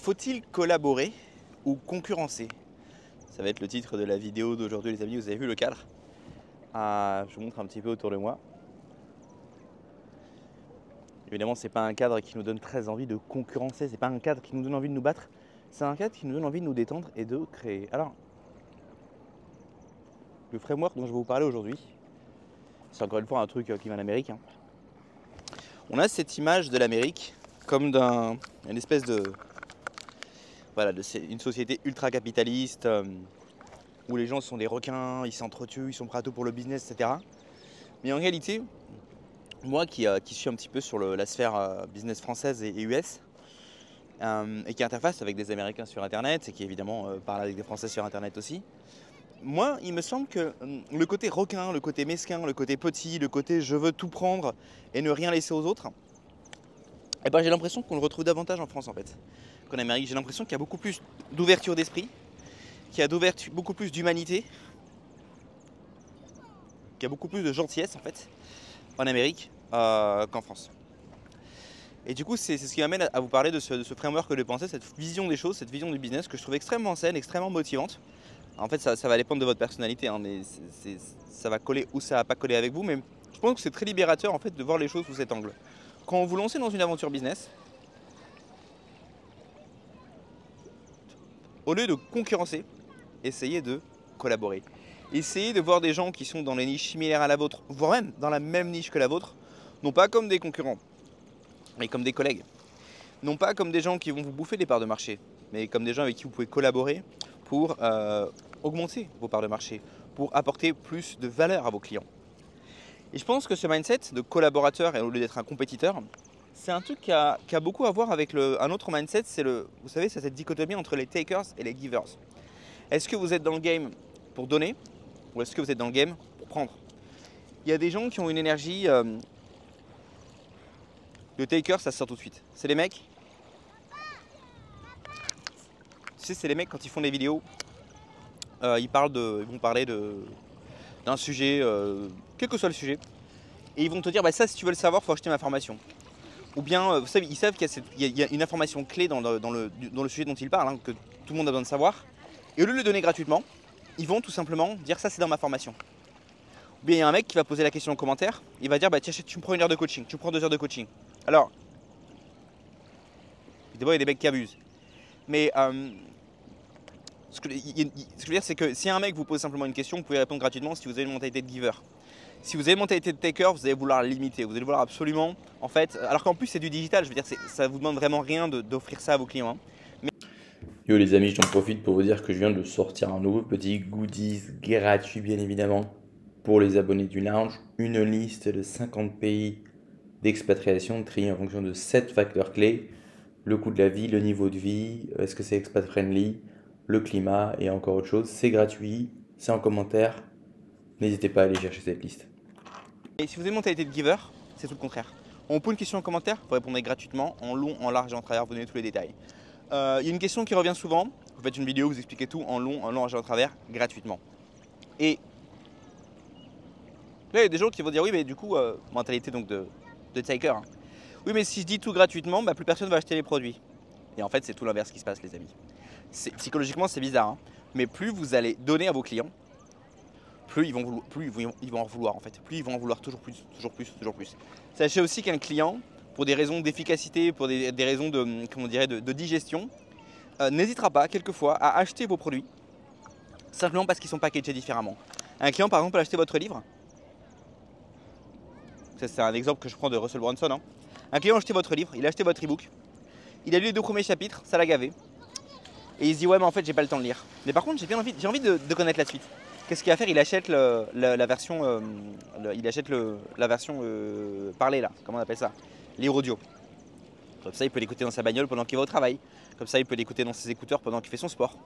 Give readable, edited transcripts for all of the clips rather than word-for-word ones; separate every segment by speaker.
Speaker 1: Faut-il collaborer ou concurrencer? Ça va être le titre de la vidéo d'aujourd'hui les amis, vous avez vu le cadre. Je vous montre un petit peu autour de moi. Évidemment, c'est pas un cadre qui nous donne très envie de concurrencer, c'est pas un cadre qui nous donne envie de nous battre, c'est un cadre qui nous donne envie de nous détendre et de créer. Alors, le framework dont je vais vous parler aujourd'hui, c'est encore une fois un truc qui vient d'Amérique. On a cette image de l'Amérique comme d'une espèce de... Voilà, une société ultra capitaliste où les gens sont des requins, ils s'entretuent, ils sont prêts à tout pour le business, etc. Mais en réalité, moi qui suis un petit peu sur la sphère business française et US, et qui interface avec des Américains sur Internet, et qui évidemment parle avec des Français sur Internet aussi, moi il me semble que le côté requin, le côté mesquin, le côté petit, le côté je veux tout prendre et ne rien laisser aux autres, eh ben, j'ai l'impression qu'on le retrouve davantage en France en fait qu'en Amérique. J'ai l'impression qu'il y a beaucoup plus d'ouverture d'esprit, qu'il y a beaucoup plus d'humanité, qu'il y a beaucoup plus de gentillesse en fait en Amérique qu'en France. Et du coup, c'est ce qui m'amène à vous parler de ce framework de pensée, cette vision des choses, cette vision du business que je trouve extrêmement saine, extrêmement motivante. En fait, ça va dépendre de votre personnalité, hein, mais ça va coller ou ça va pas coller avec vous. Mais je pense que c'est très libérateur en fait de voir les choses sous cet angle. Quand vous lancez dans une aventure business, au lieu de concurrencer, essayez de collaborer. Essayez de voir des gens qui sont dans des niches similaires à la vôtre, voire même dans la même niche que la vôtre, non pas comme des concurrents, mais comme des collègues. Non pas comme des gens qui vont vous bouffer des parts de marché, mais comme des gens avec qui vous pouvez collaborer pour augmenter vos parts de marché, pour apporter plus de valeur à vos clients. Et je pense que ce mindset de collaborateur, et au lieu d'être un compétiteur, c'est un truc qui a beaucoup à voir avec un autre mindset, vous savez, c'est cette dichotomie entre les takers et les givers. Est-ce que vous êtes dans le game pour donner ou est-ce que vous êtes dans le game pour prendre? Il y a des gens qui ont une énergie de taker, ça sort tout de suite. C'est les mecs, tu sais, c'est les mecs quand ils font des vidéos, ils vont parler d'un sujet, quel que soit le sujet, et ils vont te dire, bah ça si tu veux le savoir, il faut acheter ma formation. Ou bien, vous savez, ils savent qu'il y a une information clé dans le sujet dont ils parlent, hein, que tout le monde a besoin de savoir. Et au lieu de le donner gratuitement, ils vont tout simplement dire ça c'est dans ma formation. Ou bien il y a un mec qui va poser la question en commentaire, il va dire bah tu me prends 1 heure de coaching, tu me prends 2 heures de coaching. Alors, évidemment il y a des mecs qui abusent. Mais ce que je veux dire c'est que si un mec vous pose simplement une question, vous pouvez répondre gratuitement si vous avez une mentalité de giver. Si vous avez une mentalité de taker, vous allez vouloir la limiter, vous allez vouloir absolument, en fait, alors qu'en plus c'est du digital, je veux dire, ça vous demande vraiment rien d'offrir ça à vos clients. Hein.
Speaker 2: Yo les amis, j'en profite pour vous dire que je viens de sortir un nouveau petit goodies gratuit bien évidemment pour les abonnés du lounge. Une liste de 50 pays d'expatriation triée en fonction de 7 facteurs clés. Le coût de la vie, le niveau de vie, est-ce que c'est expat friendly, le climat et encore autre chose. C'est gratuit, c'est en commentaire. N'hésitez pas à aller chercher cette liste.
Speaker 1: Et si vous avez une mentalité de giver, c'est tout le contraire. On pose une question en commentaire, vous répondez gratuitement, en long, en large et en travers, vous donnez tous les détails. Il y a une question qui revient souvent, vous faites une vidéo, vous expliquez tout en long, en large et en travers, gratuitement. Et là, il y a des gens qui vont dire oui, mais du coup, mentalité donc de taker. Hein. Oui, mais si je dis tout gratuitement, bah, plus personne va acheter les produits. Et en fait, c'est tout l'inverse qui se passe, les amis. Psychologiquement, c'est bizarre, hein, mais plus vous allez donner à vos clients, plus ils vont en vouloir en fait. Plus ils vont en vouloir toujours plus, toujours plus, toujours plus. Sachez aussi qu'un client, pour des raisons d'efficacité, pour des raisons de digestion, n'hésitera pas quelquefois à acheter vos produits simplement parce qu'ils sont packagés différemment. Un client par exemple peut acheter votre livre. C'est un exemple que je prends de Russell Brunson. Hein. Un client a acheté votre livre, il a acheté votre ebook, il a lu les 2 premiers chapitres, ça l'a gavé. Et il se dit ouais mais en fait j'ai pas le temps de lire. Mais par contre j'ai envie de connaître la suite. Qu'est-ce qu'il va faire? Il achète la version parlée là, comment on appelle ça? Livre audio. Comme ça il peut l'écouter dans sa bagnole pendant qu'il va au travail. Comme ça il peut l'écouter dans ses écouteurs pendant qu'il fait son sport.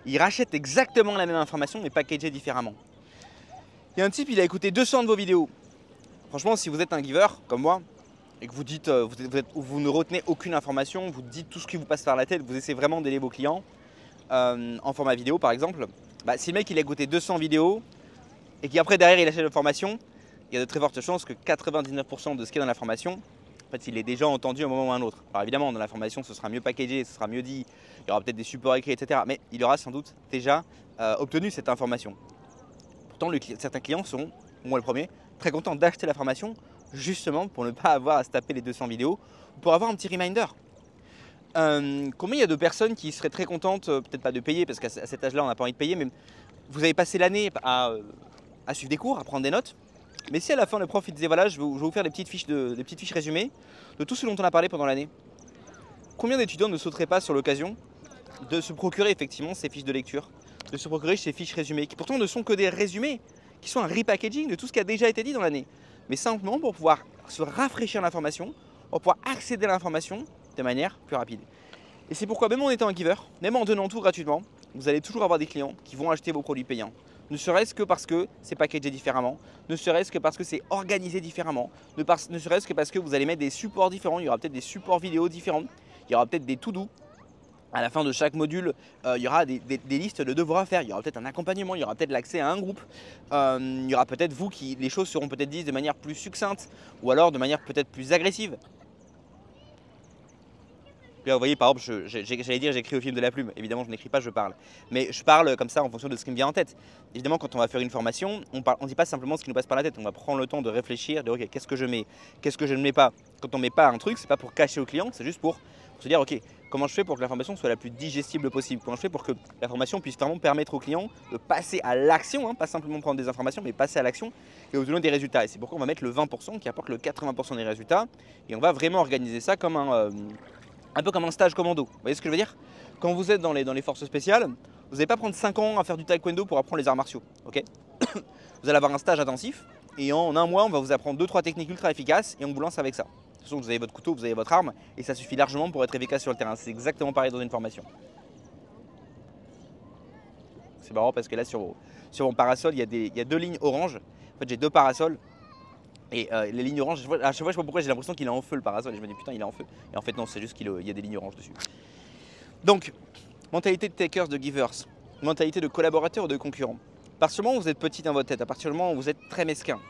Speaker 1: Il rachète exactement la même information mais packagée différemment. Il y a un type, il a écouté 200 de vos vidéos. Franchement si vous êtes un giver comme moi et que vous dites, vous ne retenez aucune information, vous dites tout ce qui vous passe par la tête, vous essayez vraiment d'aider vos clients en format vidéo par exemple, bah, si le mec il a écouté 200 vidéos et qu'après derrière il achète la formation, il y a de très fortes chances que 99% de ce qui est dans la formation, fait, il est déjà entendu à un moment ou à un autre. Alors évidemment, dans la formation, ce sera mieux packagé, ce sera mieux dit, il y aura peut-être des supports écrits, etc. Mais il aura sans doute déjà obtenu cette information. Pourtant, certains clients seront, moi le premier, très contents d'acheter la formation, justement pour ne pas avoir à se taper les 200 vidéos, ou pour avoir un petit reminder. Combien il y a de personnes qui seraient très contentes, peut-être pas de payer, parce qu'à cet âge-là, on n'a pas envie de payer, mais vous avez passé l'année à suivre des cours, à prendre des notes. Mais si à la fin le prof il disait voilà, je vais vous faire des petites fiches résumées de tout ce dont on a parlé pendant l'année. Combien d'étudiants ne sauteraient pas sur l'occasion de se procurer effectivement ces fiches de lecture, de se procurer ces fiches résumées, qui pourtant ne sont que des résumés, qui sont un repackaging de tout ce qui a déjà été dit dans l'année. Mais simplement pour pouvoir se rafraîchir l'information, pour pouvoir accéder à l'information de manière plus rapide. Et c'est pourquoi même en étant un giver, même en donnant tout gratuitement, vous allez toujours avoir des clients qui vont acheter vos produits payants. Ne serait-ce que parce que c'est packagé différemment, ne serait-ce que parce que c'est organisé différemment, ne serait-ce que parce que vous allez mettre des supports différents, il y aura peut-être des supports vidéo différents, il y aura peut-être des to-do. À la fin de chaque module, il y aura des listes de devoirs à faire, il y aura peut-être un accompagnement, il y aura peut-être l'accès à un groupe, il y aura peut-être les choses seront peut-être dites de manière plus succincte ou alors de manière peut-être plus agressive. Là, vous voyez, par exemple, j'allais dire j'écris au film de la plume. Évidemment, je n'écris pas, je parle. Mais je parle comme ça en fonction de ce qui me vient en tête. Évidemment, quand on va faire une formation, on ne dit pas simplement ce qui nous passe par la tête. On va prendre le temps de réfléchir, de ok, qu'est-ce que je mets, qu'est-ce que je ne mets pas. Quand on ne met pas un truc, c'est pas pour cacher au client, c'est juste pour se dire ok, comment je fais pour que la formation soit la plus digestible possible. Comment je fais pour que la formation puisse vraiment permettre au client de passer à l'action, hein, pas simplement prendre des informations, mais passer à l'action et obtenir des résultats. Et c'est pourquoi on va mettre le 20% qui apporte le 80% des résultats. Et on va vraiment organiser ça comme un peu comme un stage commando. Vous voyez ce que je veux dire? Quand vous êtes dans les forces spéciales, vous n'allez pas prendre 5 ans à faire du taekwondo pour apprendre les arts martiaux. Okay. Vous allez avoir un stage intensif et en un mois, on va vous apprendre 2-3 techniques ultra efficaces et on vous lance avec ça. De toute façon, vous avez votre couteau, vous avez votre arme et ça suffit largement pour être efficace sur le terrain. C'est exactement pareil dans une formation. C'est marrant parce que là, sur mon parasol, il y a 2 lignes oranges. En fait, j'ai 2 parasols. Et les lignes oranges, à chaque fois, je sais pas pourquoi, j'ai l'impression qu'il est en feu le parasol. Et je me dis putain, il est en feu. Et en fait, non, c'est juste qu'il y a des lignes oranges dessus. Donc, mentalité de takers, de givers, mentalité de collaborateurs ou de concurrents. À partir du moment où vous êtes petit dans votre tête, à partir du moment où vous êtes très mesquin,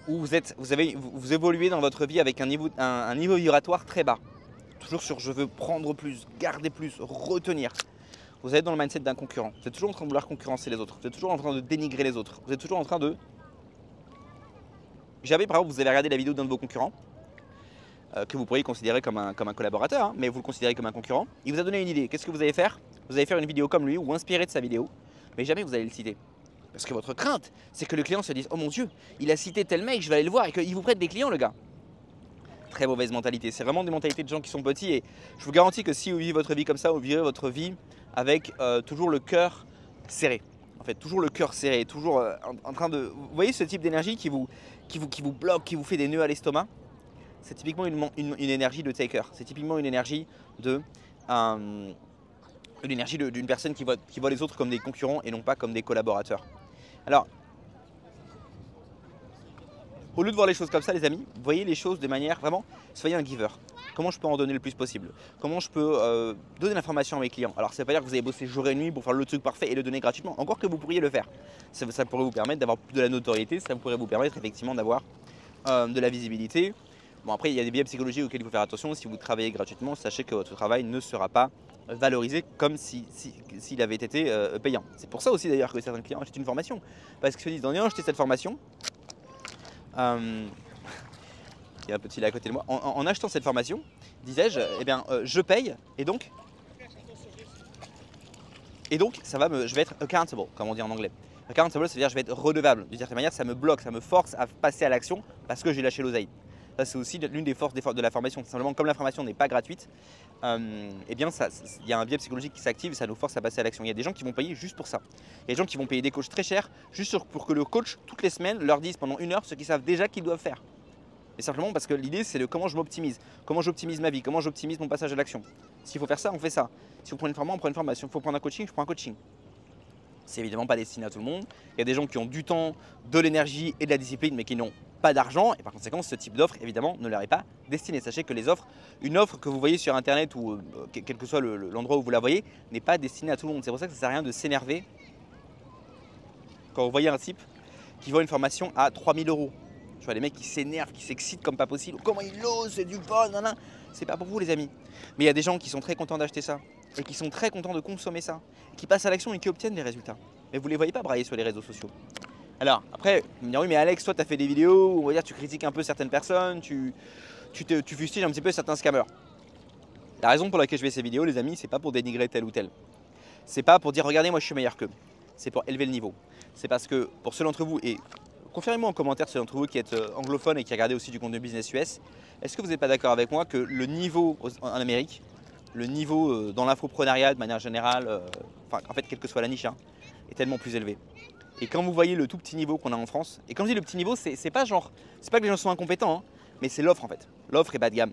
Speaker 1: où vous évoluez dans votre vie avec un niveau vibratoire très bas, toujours sur je veux prendre plus, garder plus, retenir. Vous êtes dans le mindset d'un concurrent. Vous êtes toujours en train de vouloir concurrencer les autres. Vous êtes toujours en train de dénigrer les autres. Vous êtes toujours en train de. Jamais, par exemple, vous avez regardé la vidéo d'un de vos concurrents, que vous pourriez considérer comme un collaborateur, hein, mais vous le considérez comme un concurrent. Il vous a donné une idée. Qu'est-ce que vous allez faire? Vous allez faire une vidéo comme lui ou inspiré de sa vidéo, mais jamais vous allez le citer. Parce que votre crainte, c'est que le client se dise oh mon Dieu, il a cité tel mec, je vais aller le voir et qu'il vous prête des clients, le gars. Très mauvaise mentalité. C'est vraiment des mentalités de gens qui sont petits et je vous garantis que si vous vivez votre vie comme ça, vous vivrez votre vie avec toujours le cœur serré. En fait, toujours le cœur serré, toujours en train de. Vous voyez ce type d'énergie qui vous bloque, qui vous fait des nœuds à l'estomac? C'est typiquement une énergie de taker. C'est typiquement une énergie d'une personne qui voit les autres comme des concurrents et non pas comme des collaborateurs. Alors, au lieu de voir les choses comme ça, les amis, voyez les choses de manière vraiment, soyez un giver. Comment je peux en donner le plus possible? Comment je peux donner l'information à mes clients? Alors, ça ne veut pas dire que vous allez bosser jour et nuit pour faire le truc parfait et le donner gratuitement. Encore que vous pourriez le faire. Ça pourrait vous permettre d'avoir de la notoriété, ça pourrait vous permettre effectivement d'avoir de la visibilité. Bon, après, il y a des biais psychologiques auxquels il faut faire attention. Si vous travaillez gratuitement, sachez que votre travail ne sera pas valorisé comme s'il avait été payant. C'est pour ça aussi d'ailleurs que certains clients achètent une formation. Parce qu'ils se disent, en ayant acheté cette formation, il y a un petit là à côté de moi, en achetant cette formation, disais-je, eh bien, je paye et donc je vais être accountable, comme on dit en anglais. Accountable, ça veut dire je vais être redevable. De certaine manière, ça me bloque, ça me force à passer à l'action parce que j'ai lâché l'oseille. Ça, c'est aussi l'une des forces de la formation. Simplement, comme la formation n'est pas gratuite, eh bien, il y a un biais psychologique qui s'active et ça nous force à passer à l'action. Il y a des gens qui vont payer juste pour ça. Il y a des gens qui vont payer des coachs très chers juste pour que le coach, toutes les semaines, leur dise pendant 1 heure ce qu'ils savent déjà qu'ils doivent faire. Et simplement parce que l'idée, c'est de comment je m'optimise, comment j'optimise ma vie, comment j'optimise mon passage à l'action. S'il faut faire ça, on fait ça. Si on prend une formation, on prend une formation. S'il faut prendre un coaching, je prends un coaching. C'est évidemment pas destiné à tout le monde. Il y a des gens qui ont du temps, de l'énergie et de la discipline, mais qui n'ont pas d'argent. Et par conséquent, ce type d'offre, évidemment, ne leur est pas destiné. Sachez que une offre que vous voyez sur Internet ou quel que soit l'endroit où vous la voyez, n'est pas destinée à tout le monde. C'est pour ça que ça ne sert à rien de s'énerver quand vous voyez un type qui vend une formation à 3 000 €. Tu vois, les mecs qui s'énervent, qui s'excitent comme pas possible. Comment il ose, c'est du vol, nanana. C'est pas pour vous, les amis. Mais il y a des gens qui sont très contents d'acheter ça et qui sont très contents de consommer ça, qui passent à l'action et qui obtiennent des résultats. Mais vous les voyez pas brailler sur les réseaux sociaux. Alors, après, vous me direz, oui, mais Alex, toi, tu as fait des vidéos où on va dire, tu critiques un peu certaines personnes, tu fustiges un petit peu certains scammers. La raison pour laquelle je fais ces vidéos, les amis, c'est pas pour dénigrer tel ou tel. C'est pas pour dire, regardez, moi, je suis meilleur qu'eux. C'est pour élever le niveau. C'est parce que, pour ceux d'entre vous, et confirmez-moi en commentaire ceux d'entre vous qui êtes anglophones et qui regardez aussi du contenu business US, est-ce que vous n'êtes pas d'accord avec moi que le niveau en Amérique, le niveau dans l'infoprenariat de manière générale, en fait, quelle que soit la niche, hein, est tellement plus élevé. Et quand vous voyez le tout petit niveau qu'on a en France, et quand je dis le petit niveau, c'est pas que les gens sont incompétents, hein, mais c'est l'offre en fait. L'offre est bas de gamme.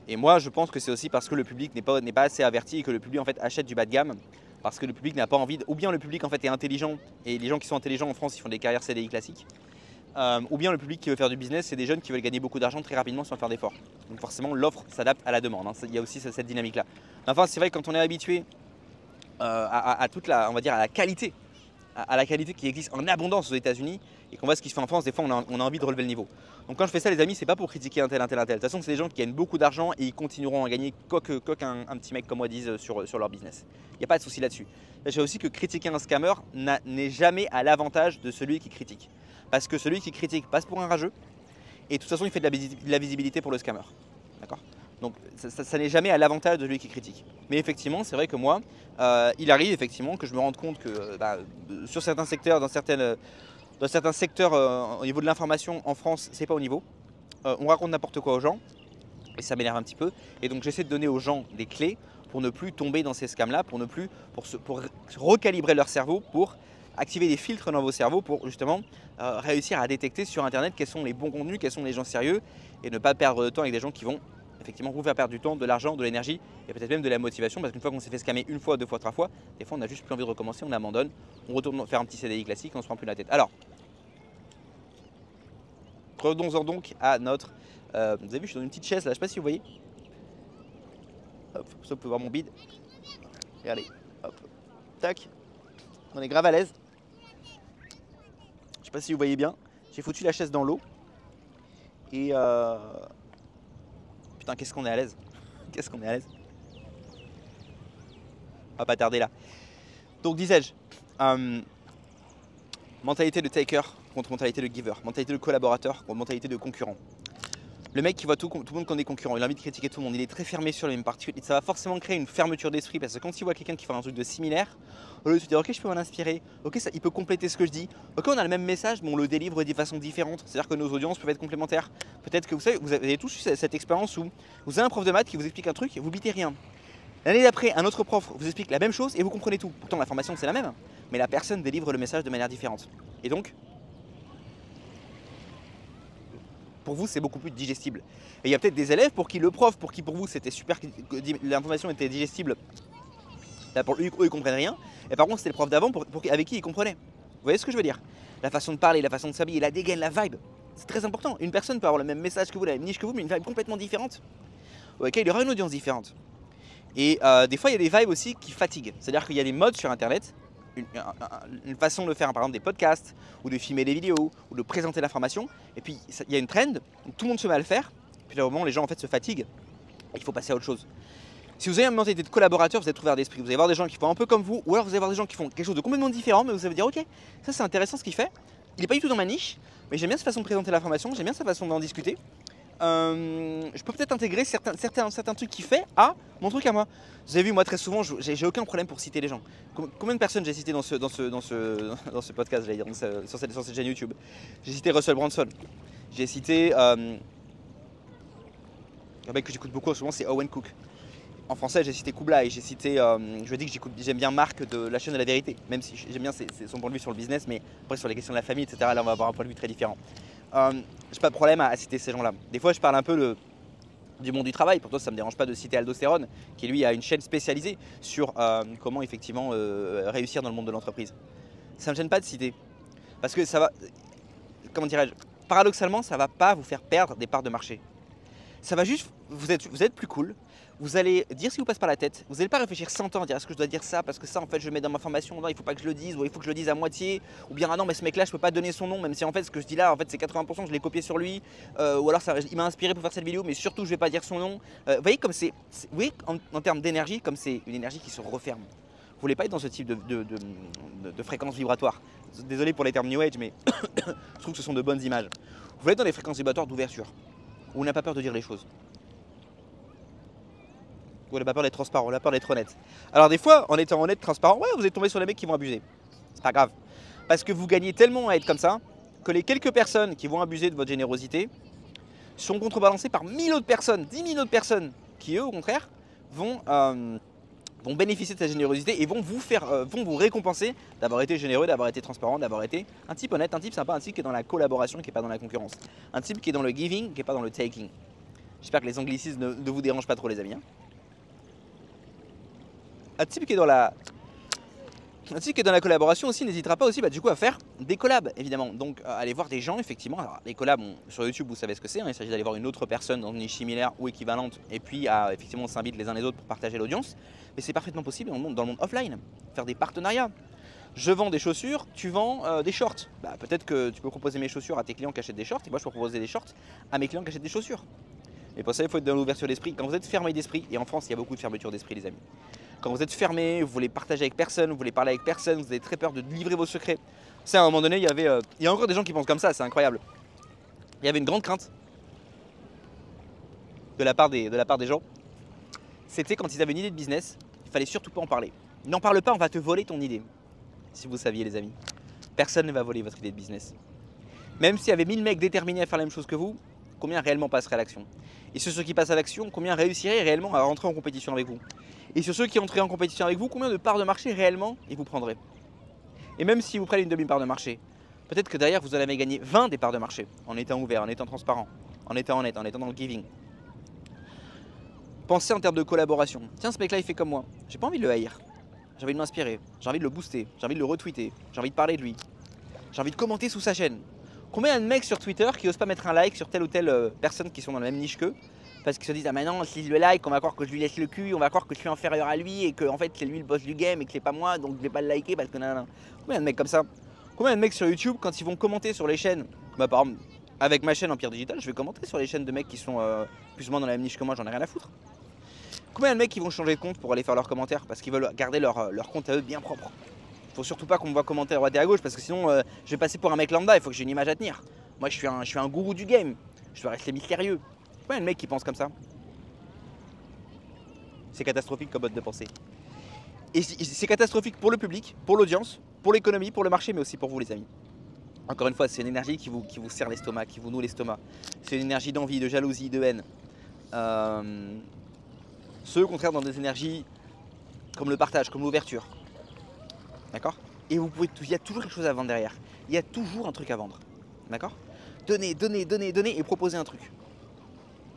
Speaker 1: Et moi, je pense que c'est aussi parce que le public n'est pas assez averti et que le public en fait achète du bas de gamme, parce que le public n'a pas envie, ou bien le public en fait est intelligent, et les gens qui sont intelligents en France, ils font des carrières CDI classiques, ou bien le public qui veut faire du business, c'est des jeunes qui veulent gagner beaucoup d'argent très rapidement sans faire d'efforts. Donc forcément, l'offre s'adapte à la demande. Hein. Il y a aussi cette dynamique-là. Enfin, c'est vrai que quand on est habitué à toute la, on va dire, à la qualité qui existe en abondance aux États-Unis et qu'on voit ce qui se fait en France, des fois on a envie de relever le niveau. Donc quand je fais ça, les amis, c'est pas pour critiquer un tel. De toute façon, c'est des gens qui gagnent beaucoup d'argent et ils continueront à gagner quoi qu'un petit mec comme moi dise sur leur business. Il n'y a pas de souci là-dessus. Sachez aussi que critiquer un scammer n'est jamais à l'avantage de celui qui critique. Parce que celui qui critique passe pour un rageux et de toute façon il fait de la visibilité pour le scammer. D'accord ? Donc ça n'est jamais à l'avantage de celui qui critique. Mais effectivement, c'est vrai que moi, il arrive effectivement que je me rende compte que sur certains secteurs, dans certains secteurs au niveau de l'information en France, c'est pas au niveau. On raconte n'importe quoi aux gens et ça m'énerve un petit peu. Et donc j'essaie de donner aux gens des clés pour ne plus tomber dans ces scams-là, pour recalibrer leur cerveau, pour activer des filtres dans vos cerveaux pour justement réussir à détecter sur Internet quels sont les bons contenus, quels sont les gens sérieux et ne pas perdre de temps avec des gens qui vont effectivement vous faire perdre du temps, de l'argent, de l'énergie et peut-être même de la motivation parce qu'une fois qu'on s'est fait scammer une fois, deux fois, trois fois, des fois on n'a juste plus envie de recommencer, on abandonne, on retourne faire un petit CDI classique, on se prend plus la tête. Alors, revenons-en donc à notre... vous avez vu, je suis dans une petite chaise là, je ne sais pas si vous voyez. Hop, ça vous pouvez voir mon bide. Regardez, hop, tac, on est grave à l'aise. Je ne sais pas si vous voyez bien, j'ai foutu la chaise dans l'eau et... Putain, qu'est-ce qu'on est à l'aise. Qu'est-ce qu'on est à l'aise. On va pas tarder là. Donc disais-je, mentalité de taker contre mentalité de giver, mentalité de collaborateur contre mentalité de concurrent. Le mec qui voit tout le monde comme des concurrents, il a envie de critiquer tout le monde, il est très fermé sur les mêmes parties, et ça va forcément créer une fermeture d'esprit parce que quand il voit quelqu'un qui fait un truc de similaire, au lieu de se dire ok je peux m'en inspirer, ok ça, il peut compléter ce que je dis, ok on a le même message mais on le délivre de façon différente, c'est-à-dire que nos audiences peuvent être complémentaires. Peut-être que vous savez, vous avez tous eu cette expérience où vous avez un prof de maths qui vous explique un truc et vous bitez rien. L'année d'après, un autre prof vous explique la même chose et vous comprenez tout. Pourtant l'information c'est la même, mais la personne délivre le message de manière différente. Et donc, pour vous c'est beaucoup plus digestible. Et il y a peut-être des élèves pour qui le prof, pour vous c'était super, l'information était digestible, là pour eux ils comprennent rien, et par contre c'était le prof d'avant avec qui ils comprenaient. Vous voyez ce que je veux dire? La façon de parler, la façon de s'habiller, la dégaine, la vibe, c'est très important. Une personne peut avoir le même message que vous, la même niche que vous, mais une vibe complètement différente. Ok, il y aura une audience différente. Et des fois il y a des vibes aussi qui fatiguent, c'est-à-dire qu'il y a des modes sur internet, une façon de faire par exemple des podcasts, ou de filmer des vidéos, ou de présenter l'information, et puis il y a une trend, tout le monde se met à le faire, puis à un moment les gens en fait se fatiguent, et il faut passer à autre chose. Si vous avez une mentalité de collaborateur, vous êtes ouvert d'esprit, vous allez voir des gens qui font un peu comme vous, ou alors vous allez voir des gens qui font quelque chose de complètement différent, mais vous allez dire ok, ça c'est intéressant ce qu'il fait, il n'est pas du tout dans ma niche, mais j'aime bien sa façon de présenter l'information, j'aime bien sa façon d'en discuter. Je peux peut-être intégrer certains trucs qu'il fait à mon truc à moi. Vous avez vu, moi très souvent, j'ai aucun problème pour citer les gens. Combien de personnes j'ai cité dans ce podcast, j'allais dire, sur cette chaîne YouTube? J'ai cité Russell Brunson. J'ai cité un mec que j'écoute beaucoup en ce moment, c'est Owen Cook. En français, j'ai cité Kublai, j'ai cité, je dis que j'aime bien Marc de la chaîne de la vérité, même si j'aime bien son point de vue sur le business, mais après sur les questions de la famille, etc. Là, on va avoir un point de vue très différent. J'ai pas de problème à citer ces gens-là. Des fois, je parle un peu du monde du travail. Pour toi, ça me dérange pas de citer Aldostérone, qui lui a une chaîne spécialisée sur comment effectivement réussir dans le monde de l'entreprise. Ça me gêne pas de citer, parce que ça va, comment dirais-je, paradoxalement, ça va pas vous faire perdre des parts de marché. Ça va juste, vous êtes plus cool. Vous allez dire ce qui vous passe par la tête. Vous n'allez pas réfléchir 100 ans, dire est-ce que je dois dire ça parce que ça en fait je le mets dans ma formation, non il faut pas que je le dise, ou il faut que je le dise à moitié, ou bien ah non mais ce mec là je peux pas donner son nom même si en fait ce que je dis là en fait c'est 80% je l'ai copié sur lui, ou alors il m'a inspiré pour faire cette vidéo mais surtout je vais pas dire son nom. Vous voyez comme oui en termes d'énergie comme c'est une énergie qui se referme. Vous voulez pas être dans ce type de fréquence vibratoire. Désolé pour les termes New Age mais je trouve que ce sont de bonnes images. Vous voulez être dans les fréquences vibratoires d'ouverture, où on n'a pas peur de dire les choses. On n'a pas peur d'être transparent, on a peur d'être honnête. Alors des fois, en étant honnête, transparent, ouais, vous êtes tombé sur les mecs qui vont abuser. C'est pas grave. Parce que vous gagnez tellement à être comme ça, que les quelques personnes qui vont abuser de votre générosité sont contrebalancées par 1000 autres personnes, 10 000 autres personnes, qui eux, au contraire, vont bénéficier de cette générosité et vont vous récompenser d'avoir été généreux, d'avoir été transparent, d'avoir été un type honnête, un type sympa, un type qui est dans la collaboration, qui n'est pas dans la concurrence. Un type qui est dans le giving, qui n'est pas dans le taking. J'espère que les anglicismes ne vous dérangent pas trop les amis. Hein. Un type qui est dans la collaboration aussi n'hésitera pas aussi du coup à faire des collabs évidemment. Donc allez voir des gens effectivement. Alors, les collabs sur YouTube vous savez ce que c'est, hein. Il s'agit d'aller voir une autre personne dans une niche similaire ou équivalente et puis effectivement on s'invite les uns les autres pour partager l'audience. Mais c'est parfaitement possible dans le monde offline, faire des partenariats. Je vends des chaussures, tu vends des shorts. Peut-être que tu peux proposer mes chaussures à tes clients qui achètent des shorts et moi je peux proposer des shorts à mes clients qui achètent des chaussures. Et pour ça il faut être dans l'ouverture d'esprit. Quand vous êtes fermé d'esprit, et en France il y a beaucoup de fermeture d'esprit les amis. Quand vous êtes fermé, vous voulez partager avec personne, vous voulez parler avec personne, vous avez très peur de livrer vos secrets. C'est à un moment donné, il y a encore des gens qui pensent comme ça, c'est incroyable. Il y avait une grande crainte de la part des gens. C'était quand ils avaient une idée de business, il fallait surtout pas en parler. N'en parle pas, on va te voler ton idée. Si vous saviez les amis, personne ne va voler votre idée de business. Même s'il y avait 1000 mecs déterminés à faire la même chose que vous, combien réellement passeraient à l'action? Et sur ceux qui passent à l'action, combien réussiraient réellement à rentrer en compétition avec vous? Et sur ceux qui entreraient en compétition avec vous, combien de parts de marché réellement ils vous prendraient? Et même si vous prenez une demi-part de marché, peut-être que derrière vous en avez gagné 20 des parts de marché, en étant ouvert, en étant transparent, en étant honnête, en étant dans le giving. Pensez en termes de collaboration. Tiens, ce mec-là il fait comme moi, j'ai pas envie de le haïr, j'ai envie de m'inspirer, j'ai envie de le booster, j'ai envie de le retweeter, j'ai envie de parler de lui, j'ai envie de commenter sous sa chaîne. Combien il y a de mecs sur Twitter qui osent pas mettre un like sur telle ou telle personne qui sont dans la même niche qu'eux? Parce qu'ils se disent ah mais non si je le like on va croire que je lui laisse le cul, on va croire que je suis inférieur à lui et que en fait c'est lui le boss du game et que c'est pas moi donc je vais pas le liker parce que nanana. Combien de mecs comme ça? Combien de mecs sur YouTube quand ils vont commenter sur les chaînes, par exemple avec ma chaîne Empire Digital je vais commenter sur les chaînes de mecs qui sont plus ou moins dans la même niche que moi, j'en ai rien à foutre. Combien de mecs qui vont changer de compte pour aller faire leurs commentaires parce qu'ils veulent garder leur compte à eux bien propre? Faut surtout pas qu'on me voit commenter à droite et à gauche parce que sinon je vais passer pour un mec lambda, il faut que j'ai une image à tenir. Moi je suis un gourou du game, je dois rester mystérieux. Combien de mecs qui pensent comme ça? C'est catastrophique comme mode de pensée. Et c'est catastrophique pour le public, pour l'audience, pour l'économie, pour le marché, mais aussi pour vous les amis. Encore une fois, c'est une énergie qui vous serre l'estomac, qui vous noue l'estomac. C'est une énergie d'envie, de jalousie, de haine. Ceux au contraire dans des énergies comme le partage, comme l'ouverture. D'accord? Et il y a toujours quelque chose à vendre derrière. Il y a toujours un truc à vendre. D'accord? Donnez et proposez un truc.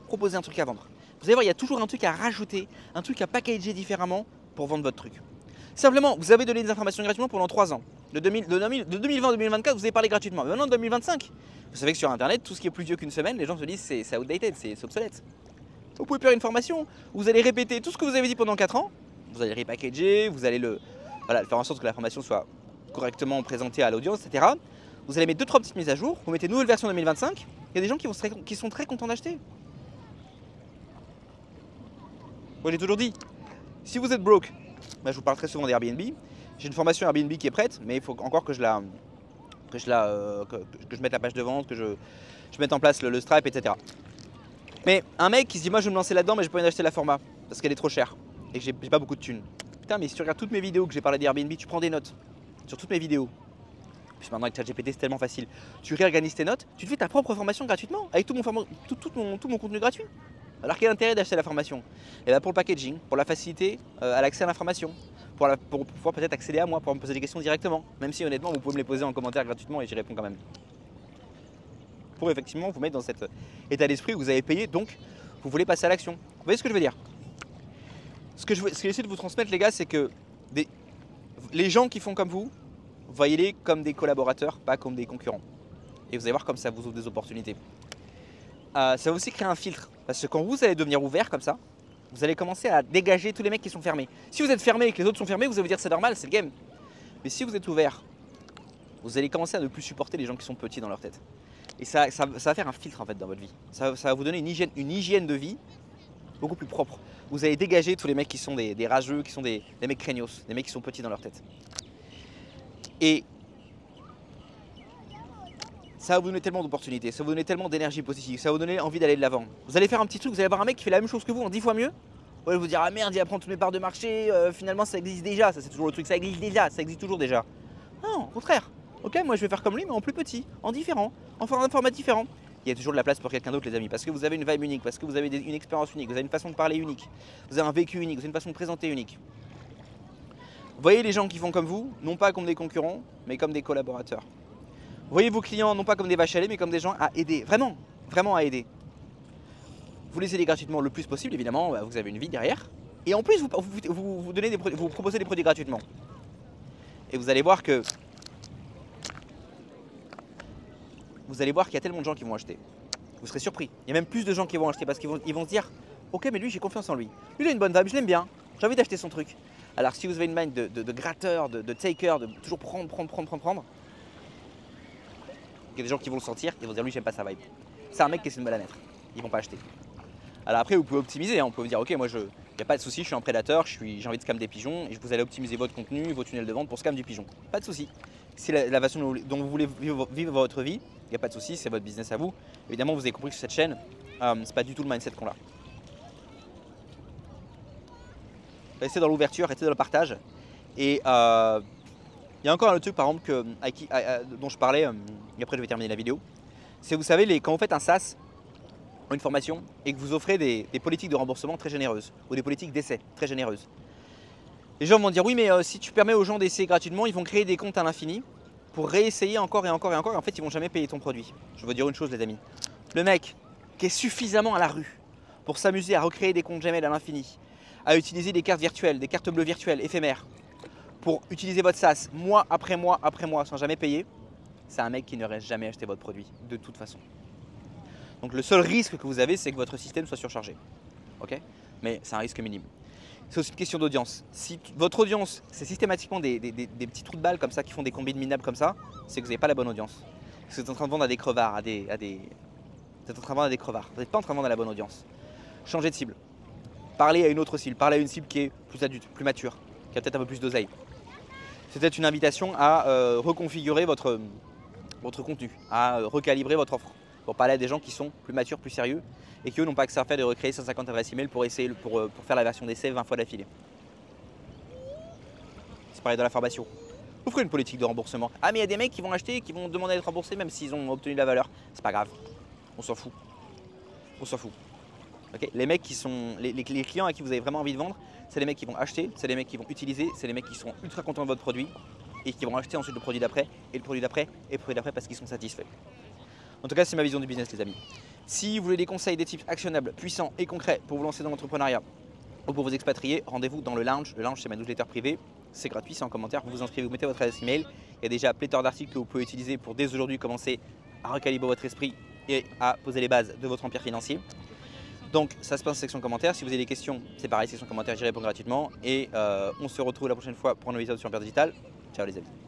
Speaker 1: Proposez un truc à vendre. Vous allez voir, il y a toujours un truc à rajouter, un truc à packager différemment pour vendre votre truc. Simplement, vous avez donné des informations gratuitement pendant 3 ans. De 2020 à 2024, vous avez parlé gratuitement. Mais maintenant, en 2025, vous savez que sur Internet, tout ce qui est plus vieux qu'une semaine, les gens se disent c'est outdated, c'est obsolète. Vous pouvez faire une formation, vous allez répéter tout ce que vous avez dit pendant 4 ans, vous allez repackager, vous allez faire en sorte que la formation soit correctement présentée à l'audience, etc. Vous allez mettre 2-3 petites mises à jour, vous mettez une nouvelle version 2025, il y a des gens qui sont très contents d'acheter. Moi j'ai toujours dit, si vous êtes broke, je vous parle très souvent d'Airbnb. J'ai une formation Airbnb qui est prête, mais il faut encore que je mette la page de vente, que je mette en place le Stripe, etc. Mais un mec qui se dit moi je vais me lancer là-dedans mais j'ai pas envie d'acheter la format parce qu'elle est trop chère et que j'ai pas beaucoup de thunes. Putain mais si tu regardes toutes mes vidéos que j'ai parlé d'Airbnb, tu prends des notes sur toutes mes vidéos. Puis maintenant avec ChatGPT c'est tellement facile. Tu réorganises tes notes, tu te fais ta propre formation gratuitement avec tout mon contenu gratuit. Alors quel est l'intérêt d'acheter la formation? Et bien pour le packaging, pour la facilité à l'accès à l'information, pour pouvoir peut-être accéder à moi, pour me poser des questions directement. Même si honnêtement vous pouvez me les poser en commentaire gratuitement et j'y réponds quand même. Pour effectivement vous mettre dans cet état d'esprit où vous avez payé, donc vous voulez passer à l'action. Vous voyez ce que je veux dire? Ce que j'essaie de vous transmettre les gars, c'est que les gens qui font comme vous, voyez-les comme des collaborateurs, pas comme des concurrents. Et vous allez voir comme ça vous ouvre des opportunités. Ça va aussi créer un filtre. Parce que quand vous allez devenir ouvert comme ça, vous allez commencer à dégager tous les mecs qui sont fermés. Si vous êtes fermé et que les autres sont fermés, vous allez vous dire c'est normal, c'est le game. Mais si vous êtes ouvert, vous allez commencer à ne plus supporter les gens qui sont petits dans leur tête. Et ça va faire un filtre en fait dans votre vie. Ça va vous donner une hygiène de vie beaucoup plus propre. Vous allez dégager tous les mecs qui sont des rageux, qui sont des mecs craignos, des mecs qui sont petits dans leur tête. Et ça va vous donner tellement d'opportunités, ça va vous donner tellement d'énergie positive, ça va vous donner envie d'aller de l'avant. Vous allez faire un petit truc, vous allez avoir un mec qui fait la même chose que vous en 10 fois mieux. Vous allez vous dire ah merde, il va prendre toutes mes parts de marché, finalement ça existe déjà, ça c'est toujours le truc, ça existe déjà, ça existe toujours déjà. Non, au contraire. Ok, moi je vais faire comme lui mais en plus petit, en différent, en format différent. Il y a toujours de la place pour quelqu'un d'autre les amis, parce que vous avez une vibe unique, parce que vous avez une expérience unique, vous avez une façon de parler unique, vous avez un vécu unique, vous avez une façon de présenter unique. Voyez les gens qui font comme vous, non pas comme des concurrents, mais comme des collaborateurs. Voyez vos clients non pas comme des vaches à lait, mais comme des gens à aider, vraiment, vraiment à aider. Vous les aidez gratuitement le plus possible, évidemment, vous avez une vie derrière. Et en plus, vous proposez des produits gratuitement. Et vous allez voir que qu'il y a tellement de gens qui vont acheter. Vous serez surpris. Il y a même plus de gens qui vont acheter parce qu'ils vont se dire ok, mais lui, j'ai confiance en lui. Lui, il a une bonne vibe, je l'aime bien. J'ai envie d'acheter son truc. Alors, si vous avez une mind de gratteur, de taker, de toujours prendre, il y a des gens qui vont le sentir, qui vont dire lui, j'aime pas sa vibe. C'est un mec qui essaie de me la mettre. Ils vont pas acheter. Alors après, vous pouvez optimiser. Hein. On peut vous dire ok, moi, il n'y a pas de souci, je suis un prédateur, j'ai envie de scam des pigeons et vous allez optimiser votre contenu, vos tunnels de vente pour scam du pigeon. Pas de souci. Si la façon dont vous voulez vivre votre vie, il n'y a pas de souci, c'est votre business à vous. Évidemment, vous avez compris que sur cette chaîne, c'est pas du tout le mindset qu'on a. Restez dans l'ouverture, restez dans le partage. Et il y a encore un autre truc, par exemple, dont je parlais, et après je vais terminer la vidéo. C'est, vous savez, quand vous faites un SaaS, une formation, et que vous offrez des politiques de remboursement très généreuses, ou des politiques d'essai très généreuses. Les gens vont dire, oui, mais si tu permets aux gens d'essayer gratuitement, ils vont créer des comptes à l'infini pour réessayer encore et encore et encore, et en fait, ils vont jamais payer ton produit. Je veux vous dire une chose, les amis. Le mec qui est suffisamment à la rue pour s'amuser à recréer des comptes Gmail à l'infini, à utiliser des cartes virtuelles, des cartes bleues virtuelles, éphémères, pour utiliser votre SaaS mois après mois sans jamais payer, c'est un mec qui n'aurait jamais acheté votre produit, de toute façon. Donc le seul risque que vous avez, c'est que votre système soit surchargé. Ok ? Mais c'est un risque minime. C'est aussi une question d'audience. Si votre audience, c'est systématiquement des petits trous de balles comme ça qui font des combines minables comme ça, c'est que vous n'avez pas la bonne audience. Vous êtes en train de vendre à des crevards, Vous êtes en train de vendre à des crevards. Vous n'êtes pas en train de vendre à la bonne audience. Changez de cible. Parlez à une autre cible. Parlez à une cible qui est plus adulte, plus mature, qui a peut-être un peu plus d'oseille. C'est peut-être une invitation à reconfigurer votre contenu, à recalibrer votre offre. Pour parler à des gens qui sont plus matures, plus sérieux et qui eux n'ont pas que ça à faire de recréer 150 adresses email pour faire la version d'essai 20 fois d'affilée. C'est pareil dans la formation. Vous ferez une politique de remboursement. Ah mais il y a des mecs qui vont acheter et qui vont demander à être remboursés même s'ils ont obtenu de la valeur. C'est pas grave. On s'en fout. On s'en fout. Okay, les mecs qui sont. Les clients à qui vous avez vraiment envie de vendre, c'est les mecs qui vont acheter, c'est les mecs qui vont utiliser, c'est les mecs qui sont ultra contents de votre produit et qui vont acheter ensuite le produit d'après et le produit d'après et le produit d'après parce qu'ils sont satisfaits. En tout cas, c'est ma vision du business, les amis. Si vous voulez des conseils, des tips actionnables, puissants et concrets pour vous lancer dans l'entrepreneuriat ou pour vous expatrier, rendez-vous dans le lounge. Le lounge, c'est ma newsletter privée. C'est gratuit, c'est en commentaire. Vous vous inscrivez, vous mettez votre adresse email. Il y a déjà pléthore d'articles que vous pouvez utiliser pour dès aujourd'hui commencer à recalibrer votre esprit et à poser les bases de votre empire financier. Donc, ça se passe en section commentaires. Si vous avez des questions, c'est pareil, section commentaires, j'y réponds gratuitement. Et on se retrouve la prochaine fois pour un nouvel épisode sur Empire Digital. Ciao les amis.